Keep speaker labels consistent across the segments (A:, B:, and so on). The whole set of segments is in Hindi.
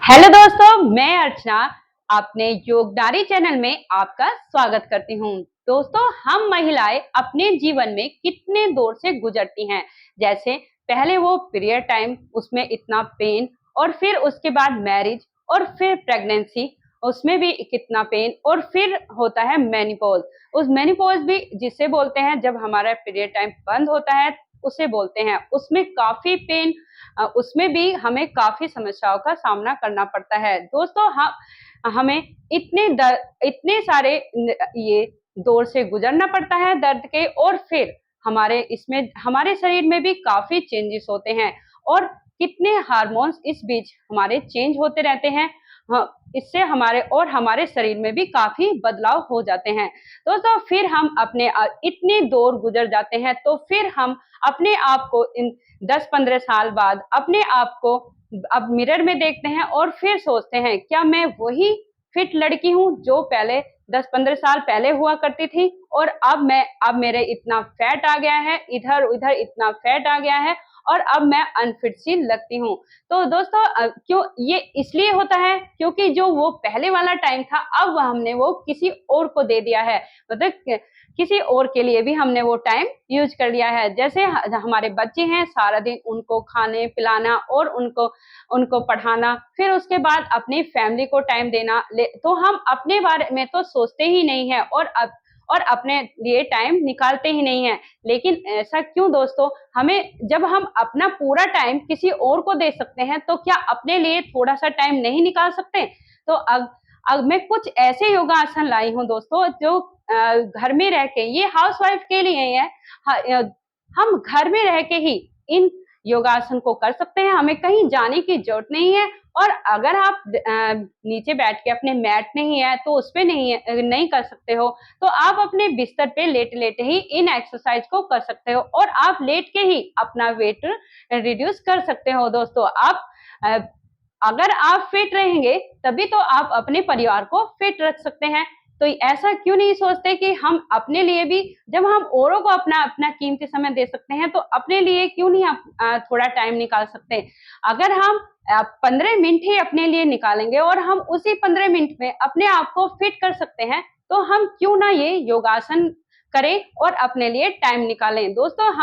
A: हेलो दोस्तों, मैं अर्चना अपने योगदारी चैनल में आपका स्वागत करती हूँ। दोस्तों, हम महिलाएं अपने जीवन में कितने दौर से गुजरती हैं। जैसे पहले वो पीरियड टाइम, उसमें इतना पेन, और फिर उसके बाद मैरिज, और फिर प्रेगनेंसी, उसमें भी कितना पेन, और फिर होता है मेनोपॉज। उस मेनोपॉज भी जिसे बोलते हैं जब हमारा पीरियड टाइम बंद होता है, उसे बोलते हैं। उसमें काफी पेन, उसमें भी हमें काफी समस्याओं का सामना करना पड़ता है। दोस्तों, हमें इतने सारे ये दौर से गुजरना पड़ता है दर्द के, और फिर हमारे शरीर में भी काफी चेंजेस होते हैं, और कितने हार्मोन्स इस बीच हमारे चेंज होते रहते हैं। इससे हमारे शरीर में भी काफी बदलाव हो जाते हैं। दोस्तों, फिर हम इतने दौर गुजर जाते हैं, तो फिर हम अपने आप को इन 10-15 साल बाद अपने आप को अब मिरर में देखते हैं, और फिर सोचते हैं, क्या मैं वही फिट लड़की हूँ जो पहले 10-15 साल पहले हुआ करती थी, और अब मेरे इतना फैट आ गया है, इधर उधर इतना फैट आ गया है, और अब मैं अनफिट सी लगती हूँ। तो दोस्तों, क्यों ये इसलिए होता है? क्योंकि जो वो पहले वाला टाइम था, अब हमने वो किसी और को दे दिया है। मतलब किसी और के लिए भी हमने वो टाइम यूज कर लिया है। जैसे हमारे बच्चे हैं, सारा दिन उनको खाने पिलाना और उनको उनको पढ़ाना, फिर उसके बाद अपनी फैमिली को टाइम देना, तो हम अपने बारे में तो सोचते ही नहीं है, और अपने लिए टाइम निकालते ही नहीं है। लेकिन ऐसा क्यों दोस्तों? जब हम अपना पूरा टाइम किसी और को दे सकते हैं, तो क्या अपने लिए थोड़ा सा टाइम नहीं निकाल सकते? तो अब मैं कुछ ऐसे योगासन लाई हूँ दोस्तों, जो घर में रह के, ये हाउसवाइफ के लिए है। हम घर में रह के ही इन योगासन को कर सकते हैं, हमें कहीं जाने की जरूरत नहीं है। और अगर आप नीचे बैठ के, अपने मैट नहीं है तो उस पे नहीं कर सकते हो, तो आप अपने बिस्तर पे लेटे लेटे ही इन एक्सरसाइज को कर सकते हो, और आप लेट के ही अपना वेट रिड्यूस कर सकते हो। दोस्तों, अगर आप फिट रहेंगे, तभी तो आप अपने परिवार को फिट रख सकते हैं। तो ऐसा क्यों नहीं सोचते कि हम अपने लिए भी, जब हम औरों को अपना अपना कीमती समय दे सकते हैं, तो अपने लिए क्यों नहीं थोड़ा टाइम निकाल सकते? अगर हम 15 मिनट ही अपने लिए निकालेंगे, और हम उसी 15 मिनट में अपने आप को फिट कर सकते हैं, तो हम क्यों ना ये योगासन करें और अपने लिए टाइम निकालें। दोस्तों,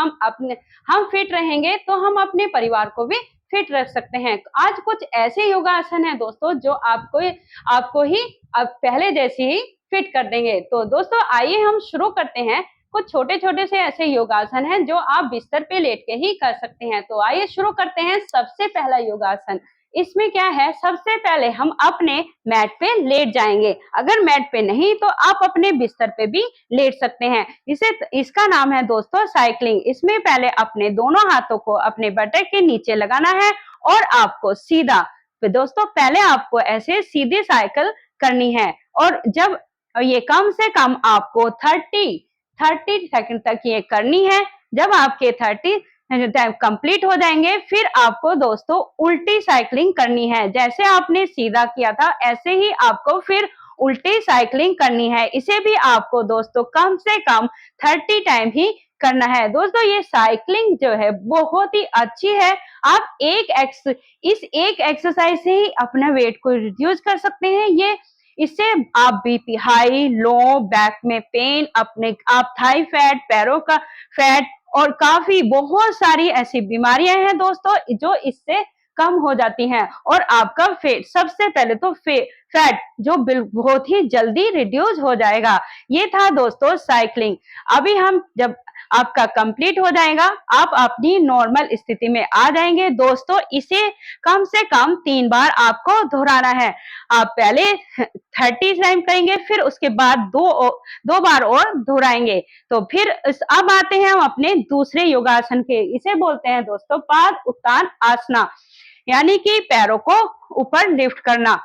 A: हम फिट रहेंगे, तो हम अपने परिवार को भी फिट रख सकते हैं। आज कुछ ऐसे योगासन है दोस्तों, जो आपको ही अब पहले जैसी ही फिट कर देंगे। तो दोस्तों, आइए हम शुरू करते हैं। कुछ छोटे-छोटे से ऐसे योगासन हैं, जो आप बिस्तर पे लेट के ही कर सकते हैं। तो आइए शुरू करते हैं। सबसे पहला योगासन, इसमें क्या है, सबसे पहले हम अपने मैट पे लेट जाएंगे। अगर मैट पे नहीं, तो आप अपने बिस्तर पे भी लेट सकते हैं। इसका नाम है दोस्तों साइकिलिंग। इसमें पहले अपने दोनों हाथों को अपने बटक के नीचे लगाना है, और आपको सीधा, तो दोस्तों पहले आपको ऐसे सीधी साइकिल करनी है। और जब ये कम से कम आपको 30 सेकंड तक ये करनी है। जब आपके 30 टाइम कंप्लीट हो जाएंगे, फिर आपको दोस्तों उल्टी साइकिलिंग करनी है। जैसे आपने सीधा किया था, ऐसे ही आपको फिर उल्टी साइकिलिंग करनी है। इसे भी आपको दोस्तों कम से कम 30 टाइम ही करना है। दोस्तों, ये साइकिलिंग जो है बहुत ही अच्छी है। आप इस एक एक्सरसाइज से ही अपना वेट को रिड्यूस कर सकते हैं। इससे आप बीपी हाई, लो, बैक में पेन, आप थाई फैट, पैरों का फैट, और काफी बहुत सारी ऐसी बीमारियां हैं दोस्तों, जो इससे कम हो जाती हैं। और आपका सबसे पहले तो फैट जो बहुत ही जल्दी रिड्यूस हो जाएगा। ये था दोस्तों साइकिलिंग। अभी हम जब आपका कंप्लीट हो जाएगा, आप अपनी नॉर्मल स्थिति में आ जाएंगे। दोस्तों, इसे कम से कम 3 बार आपको दोहराना है। आप पहले 30 टाइम करेंगे, फिर उसके बाद दो बार और दोहराएंगे। तो फिर अब आते हैं हम अपने दूसरे योगासन के। इसे बोलते हैं दोस्तों पाद उत्तान आसना, यानी कि पैरों को ऊपर लिफ्ट करना।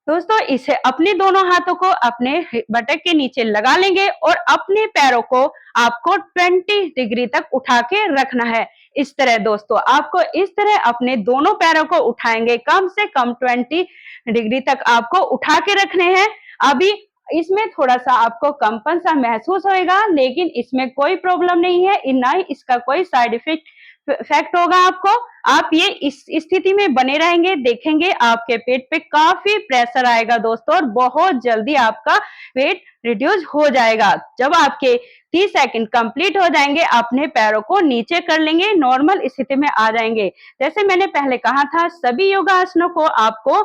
A: दोस्तों, इसे अपने दोनों हाथों को अपने बटक के नीचे लगा लेंगे, और अपने पैरों को आपको 20 डिग्री तक उठा के रखना है। इस तरह दोस्तों, आपको इस तरह अपने दोनों पैरों को उठाएंगे, कम से कम 20 डिग्री तक आपको उठा के रखने हैं। अभी इसमें थोड़ा सा आपको कंपन सा महसूस होएगा, लेकिन इसमें कोई प्रॉब्लम नहीं है, ना ही इसका कोई साइड इफेक्ट इफेक्ट होगा आपको। आप ये इस स्थिति में बने रहेंगे, देखेंगे आपके पेट पे काफी प्रेशर आएगा दोस्तों, और बहुत जल्दी आपका वेट रिड्यूस हो जाएगा। जब आपके 30 सेकंड कंप्लीट हो जाएंगे, अपने पैरों को नीचे कर लेंगे, नॉर्मल स्थिति में आ जाएंगे। जैसे मैंने पहले कहा था, सभी योगासनों को आपको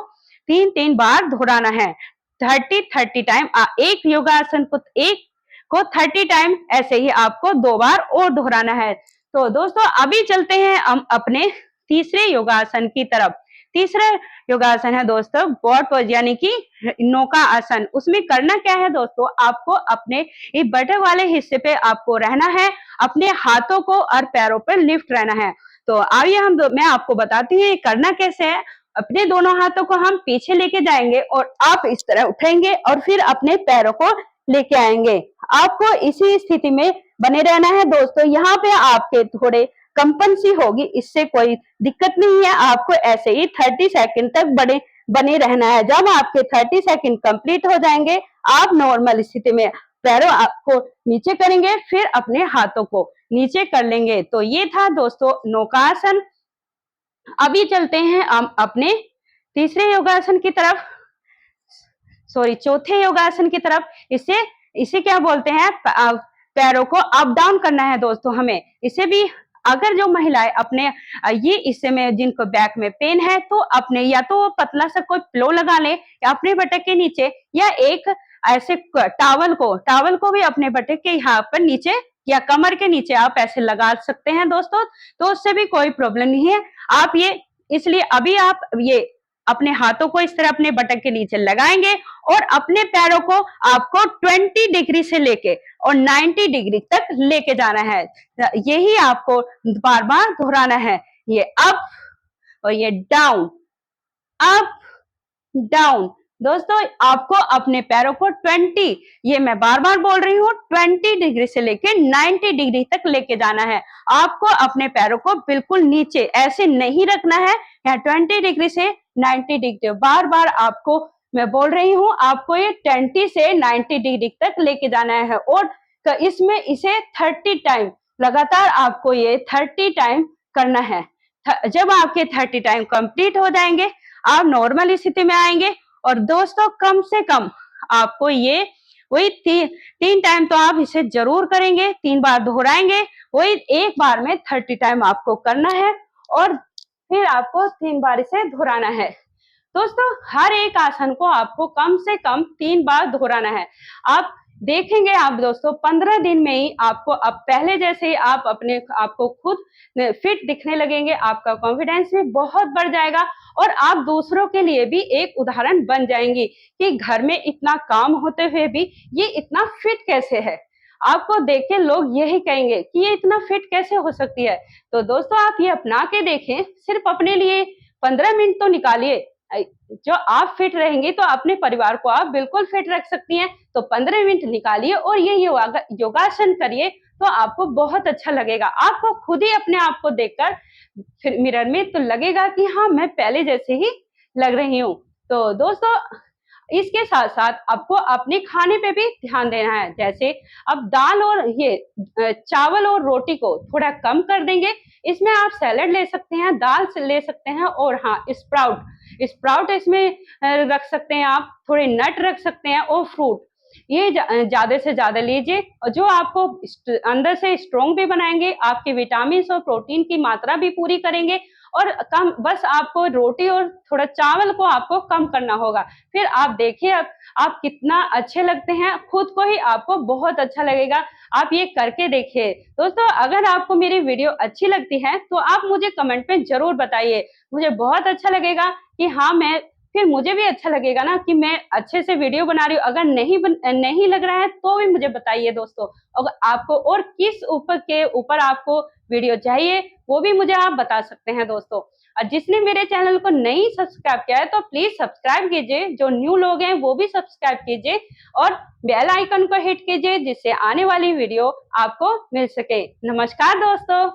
A: 3-3 बार दोहराना है। 30 टाइम एक योगासन को 30 टाइम, ऐसे ही आपको 2 बार और दोहराना है। तो दोस्तों अभी चलते हैं हम अपने तीसरे योगासन की तरफ। तीसरा योगासन है दोस्तों गॉड पोज, यानी कि नौका आसन। उसमें करना क्या है दोस्तों, आपको अपने ये बटन वाले हिस्से पे आपको रहना है, अपने हाथों को और पैरों पर लिफ्ट रहना है। तो आइए मैं आपको बताती हूँ करना कैसे है। अपने दोनों हाथों को हम पीछे लेके जाएंगे और आप इस तरह उठेंगे और फिर अपने पैरों को लेके आएंगे। आपको इसी स्थिति में बने रहना है दोस्तों। यहाँ पे आपके थोड़े कंपन सी होगी, इससे कोई दिक्कत नहीं है। आपको ऐसे ही 30 सेकंड तक बने रहना है। जब आपके 30 सेकंड कंप्लीट हो जाएंगे, आप नॉर्मल स्थिति में पैरों आपको नीचे करेंगे, फिर अपने हाथों को नीचे कर लेंगे। तो ये था दोस्तों नौकासन। अभी चलते हैं हम अपने तीसरे योगासन की तरफ, चौथे योगासन की तरफ। इसे क्या बोलते हैं, पैरों को अप डाउन करना है दोस्तों हमें। इसे भी अगर जो महिलाएं अपने ये इससे में जिनको बैक में पेन है, तो अपने या तो पतला सा कोई पिलो लगा ले या अपने बटक के नीचे, या एक ऐसे टावल को भी अपने बटक के यहाँ पर नीचे या कमर के नीचे आप ऐसे लगा सकते हैं दोस्तों। तो उससे भी कोई प्रॉब्लम नहीं है। आप ये इसलिए अभी आप ये अपने हाथों को इस तरह अपने बटक के नीचे लगाएंगे और अपने पैरों को आपको 20 डिग्री से लेके और 90 डिग्री तक लेके जाना है। यही आपको बार बार दोहराना है। ये अप और ये डाउन, अप डाउन। दोस्तों आपको अपने पैरों को 20, ये मैं बार बार बोल रही हूँ, 20 डिग्री से लेके 90 डिग्री तक लेके जाना है। आपको अपने पैरों को बिल्कुल नीचे ऐसे नहीं रखना है। यहाँ 20 डिग्री से 90 डिग्री बार बार आपको मैं बोल रही हूँ, आपको ये 20 से 90 डिग्री तक लेके जाना है। और इसमें इसे 30 टाइम लगातार आपको ये 30 टाइम करना है। जब आपके 30 टाइम कंप्लीट हो जाएंगे, आप नॉर्मल स्थिति में आएंगे। और दोस्तों कम से कम आपको ये वही 3 टाइम तो आप इसे जरूर करेंगे, 3 बार दोहराएंगे। वही एक बार में 30 टाइम आपको करना है और फिर आपको 3 बार इसे दोहराना है। दोस्तों हर एक आसन को आपको कम से कम 3 बार दोहराना है। आप देखेंगे आप दोस्तों 15 दिन में ही आपको अब पहले जैसे ही आप अपने आपको खुद फिट दिखने लगेंगे, आपका कॉन्फिडेंस भी बहुत बढ़ जाएगा और आप दूसरों के लिए भी एक उदाहरण बन जाएंगी कि घर में इतना काम होते हुए भी ये इतना फिट कैसे है। आपको देख के लोग यही कहेंगे कि ये इतना फिट कैसे हो सकती है। तो दोस्तों आप ये अपना के देखें, सिर्फ अपने लिए 15 मिनट तो निकालिए। जो आप फिट रहेंगे तो अपने परिवार को आप बिल्कुल फिट रख सकती हैं। तो 15 मिनट निकालिए और ये योगासन करिए, तो आपको बहुत अच्छा लगेगा। आपको खुद ही अपने आप को देखकर फिर मिरर में तो लगेगा कि हाँ मैं पहले जैसे ही लग रही हूँ। तो दोस्तों इसके साथ साथ आपको अपने खाने पे भी ध्यान देना है। जैसे अब दाल और ये चावल और रोटी को थोड़ा कम कर देंगे। इसमें आप सैलेड ले सकते हैं, दाल ले सकते हैं और हाँ स्प्राउट इसमें रख सकते हैं। आप थोड़े नट रख सकते हैं और फ्रूट, ये ज्यादा से ज्यादा लीजिए, और जो आपको अंदर से स्ट्रॉन्ग भी बनाएंगे, आपके विटामिन और प्रोटीन की मात्रा भी पूरी करेंगे। और कम बस आपको रोटी और थोड़ा चावल को आपको कम करना होगा। फिर आप देखिए आप कितना अच्छे लगते हैं, खुद को ही आपको बहुत अच्छा लगेगा। आप ये करके देखिए। दोस्तों अगर आपको मेरी वीडियो अच्छी लगती है तो आप मुझे कमेंट में जरूर बताइए। मुझे बहुत अच्छा लगेगा कि हाँ फिर मुझे भी अच्छा लगेगा ना कि मैं अच्छे से वीडियो बना रही हूँ। अगर नहीं लग रहा है तो भी मुझे बताइए दोस्तों। अगर आपको और किस ऊपर आपको वीडियो चाहिए वो भी मुझे आप बता सकते हैं दोस्तों। और जिसने मेरे चैनल को नहीं सब्सक्राइब किया है तो प्लीज सब्सक्राइब कीजिए। जो न्यू लोग हैं वो भी सब्सक्राइब कीजिए और बेल आइकन को हिट कीजिए, जिससे आने वाली वीडियो आपको मिल सके। नमस्कार दोस्तों।